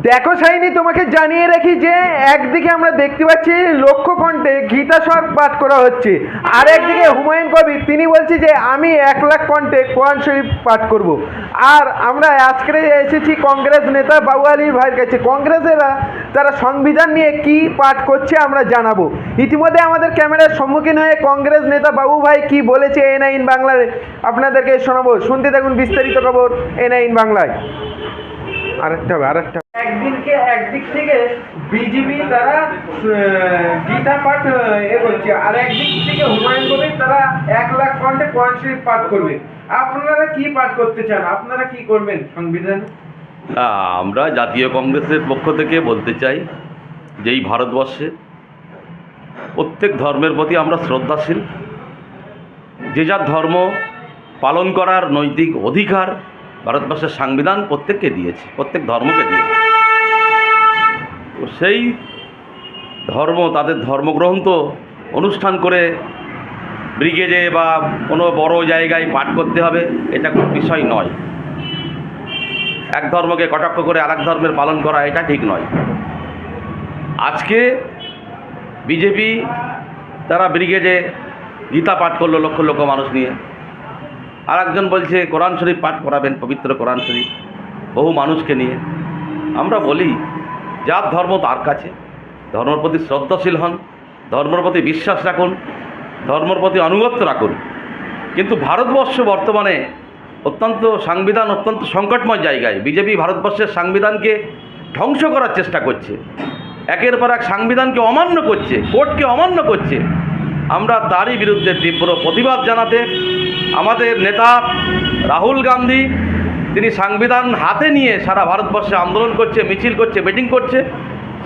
দেখো শাইনি, তোমাকে জানিয়ে রাখি যে একদিকে আমরা দেখতে পাচ্ছি লক্ষ্য কণ্ঠে গীতা স্বর পাঠ করা হচ্ছে, আর একদিকে হুমায়ুন কবির তিনি বলছে যে আমি 1,00,000 কণ্ঠে কোরআন শরীফ পাঠ করব। আর আমরা আজকে এসেছি কংগ্রেস নেতা বাবু আলীর ভাইয়ের কাছে। কংগ্রেসেরা তারা সংবিধান নিয়ে কি পাঠ করছে আমরা জানাবো। ইতিমধ্যে আমাদের ক্যামেরার সম্মুখীন হয়ে কংগ্রেস নেতা বাবু ভাই কি বলেছে এনআইন বাংলায় আপনাদেরকে শোনাবো। শুনতে থাকুন বিস্তারিত খবর এনআইন বাংলায়। আরেকটা একদিক থেকে বিজেপি তারা গীতা পাঠ করছে, আর একদিক থেকে হুমায়ুন কবির তারা 1,00,000 কণ্ঠে কোরআন শরীফ পাঠ করবে। আপনারা কি পাঠ করতে চান? আপনারা কি করবেন সংবিধান? আমরা জাতীয় কংগ্রেসের পক্ষ থেকে বলতে চাই যে এই ভারতবর্ষে প্রত্যেক ধর্মের প্রতি আমরা শ্রদ্ধাশীল। যে যার ধর্ম পালন করার নৈতিক অধিকার ভারতবর্ষের সংবিধান প্রত্যেককে দিয়েছে, প্রত্যেক ধর্মকে দিয়েছে। তো সেই ধর্ম তাদের ধর্মগ্রন্থ অনুষ্ঠান করে ব্রিগেডে বা কোনো বড় জায়গায় পাঠ করতে হবে, এটা কোনো বিষয় নয়। এক ধর্মকে কটাক্ষ করে আরেক ধর্মের পালন করা এটা ঠিক নয়। আজকে বিজেপি তারা ব্রিগেডে গীতা পাঠ করলো লক্ষ লক্ষ মানুষ নিয়ে, আর একজন বলছে কোরআন শরীফ পাঠ করাবেন, পবিত্র কোরআন শরীফ বহু মানুষকে নিয়ে। আমরা বলি যার ধর্ম তার কাছে, ধর্মের প্রতি শ্রদ্ধাশীল হন, ধর্মের প্রতি বিশ্বাস রাখুন, ধর্মের প্রতি আনুগত্য রাখুন। কিন্তু ভারতবর্ষ বর্তমানে সংবিধান অত্যন্ত সংকটময় জায়গায়। বিজেপি ভারতবর্ষের সংবিধানকে ধ্বংস করার চেষ্টা করছে, একের পর এক সংবিধানকে অমান্য করছে, কোর্টকে অমান্য করছে। আমরা তারই বিরুদ্ধে তীব্র প্রতিবাদ জানাতে আমাদের নেতা রাহুল গান্ধী তিনি সংবিধান হাতে নিয়ে সারা ভারতবর্ষে আন্দোলন করছে, মিছিল করছে, মিটিং করছে।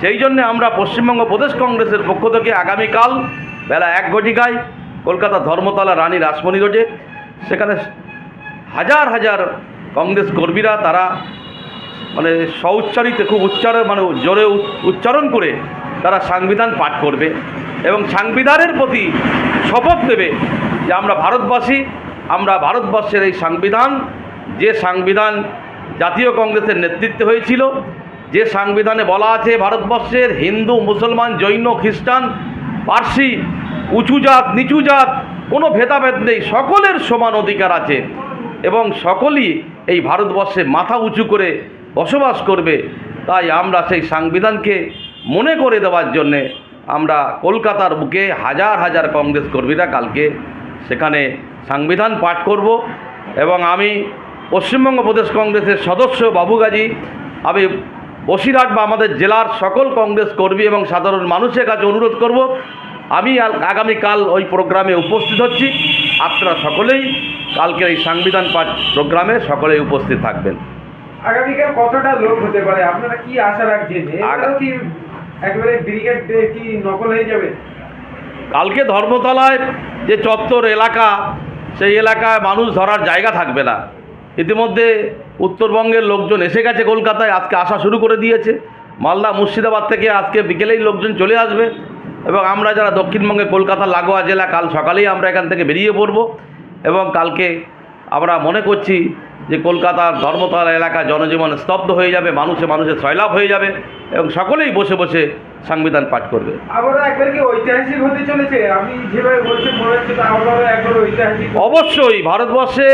সেই জন্যে আমরা পশ্চিমবঙ্গ প্রদেশ কংগ্রেসের পক্ষ থেকে আগামীকাল বেলা 1 ঘটিকায় কলকাতা ধর্মতলা রানী রাসমণি রোডে সেখানে হাজার হাজার কংগ্রেস কর্মীরা তারা স্বউচ্চারিত খুব জোরে উচ্চারণ করে তারা সংবিধান পাঠ করবে এবং সংবিধানের প্রতি শপথ নেবে যে আমরা ভারতবাসী, আমরা ভারতবর্ষের এই সংবিধান, যে সংবিধান জাতীয় কংগ্রেসের নেতৃত্বে হয়েছিল, যে সংবিধানে বলা আছে ভারতবর্ষের হিন্দু, মুসলমান, জৈন, খ্রিস্টান, পার্সি, উঁচু জাত, নিচু জাত কোনো ভেদাভেদ নেই, সকলের সমান অধিকার আছে এবং সকলেই এই ভারতবর্ষে মাথা উঁচু করে বসবাস করবে। তাই আমরা সেই সংবিধানকে মনে করে দেওয়ার জন্যে আমরা কলকাতার বুকে হাজার হাজার কংগ্রেস কর্মীরা কালকে সেখানে সংবিধান পাঠ করব। এবং আমি পশ্চিমবঙ্গ প্রদেশ কংগ্রেসের সদস্য বাবু গাজী, আমি বসিরহাট বা আমাদের জেলার সকল কংগ্রেস কর্মী এবং সাধারণ মানুষের কাছে অনুরোধ করব, আমি আগামীকাল ওই প্রোগ্রামে উপস্থিত হচ্ছি। আপনারা সকলেই কালকের এই সংবিধান পাঠ প্রোগ্রামে সকলেই উপস্থিত থাকবেন। আগামীকাল কতটা লোক হতে পারে, আপনারা কি আশা রাখছেন? কি একেবারে ব্রিগেড কি নকল হয়ে যাবে? কালকে ধর্মতলায় যে চত্বর এলাকা, সেই এলাকায় মানুষ ধরার জায়গা থাকবে না। ইতিমধ্যে উত্তরবঙ্গের লোকজন এসে গেছে কলকাতায়, আজকে আসা শুরু করে দিয়েছে। মালদা, মুর্শিদাবাদ থেকে আজকে বিকেলেই লোকজন চলে আসবে এবং আমরা যারা দক্ষিণবঙ্গে কলকাতা লাগোয়া জেলা, কাল সকালেই আমরা এখান থেকে বেরিয়ে পড়ব এবং কালকে আমরা মনে করছি যে কলকাতার ধর্মতলা এলাকা জনজীবন স্তব্ধ হয়ে যাবে, মানুষের সয়লাভ হয়ে যাবে এবং সকলেই বসে বসে সংবিধান পাঠ করবে। আবারও একবার কি ঐতিহাসিক হতে চলেছে? আমি যেভাবে বলছি মনে হচ্ছে আবারও একবার ঐতিহাসিক। অবশ্যই ভারতবর্ষে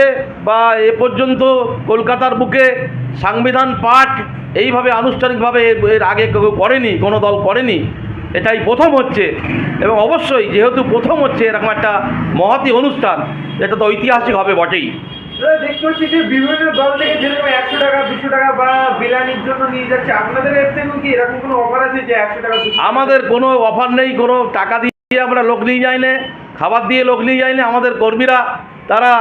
বা এ পর্যন্ত কলকাতার বুকে সংবিধান পাঠ এইভাবে আনুষ্ঠানিকভাবে এর আগে কেউ করেনি, কোনো দল করেনি, এটাই প্রথম হচ্ছে। এবং অবশ্যই যেহেতু প্রথম হচ্ছে এরকম একটা মহতী অনুষ্ঠান, এটা তো ঐতিহাসিক হবে বটেই। দেখতে পাচ্ছি যে বিভিন্ন দল থেকে যেরকম 100 টাকা 200 টাকা বা বিরিয়ানির জন্য নিয়ে যাচ্ছে, আপনাদের এর থেকে কি এরকম কোনো অফার আছে যে 100 টাকা? আমাদের কোনো অফার নেই, কোনো টাকা দিয়ে আমরা লোক নিয়ে যাই না, খাবার দিয়ে লোক নিয়ে যাই না। আমাদের কর্মীরা তারা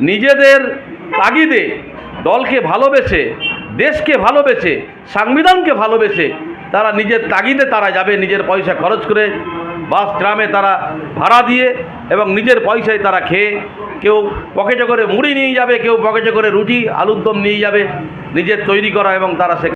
নিজেদের তাগিদে দলকে ভালোবেসে, দেশকে ভালোবেসে, সংবিধানকে ভালোবেসে তারা নিজের তাগিদে তারা যাবে, নিজের পয়সা খরচ করে বাস ট্রামে তারা ভাড়া দিয়ে এবং নিজের পয়সায় তারা খেয়ে, কেউ পকেটে করে মুড়ি নিয়ে যাবে, কেউ পকেটে করে রুটি আলুর দম নিয়ে যাবে নিজের তৈরি করা, এবং তারা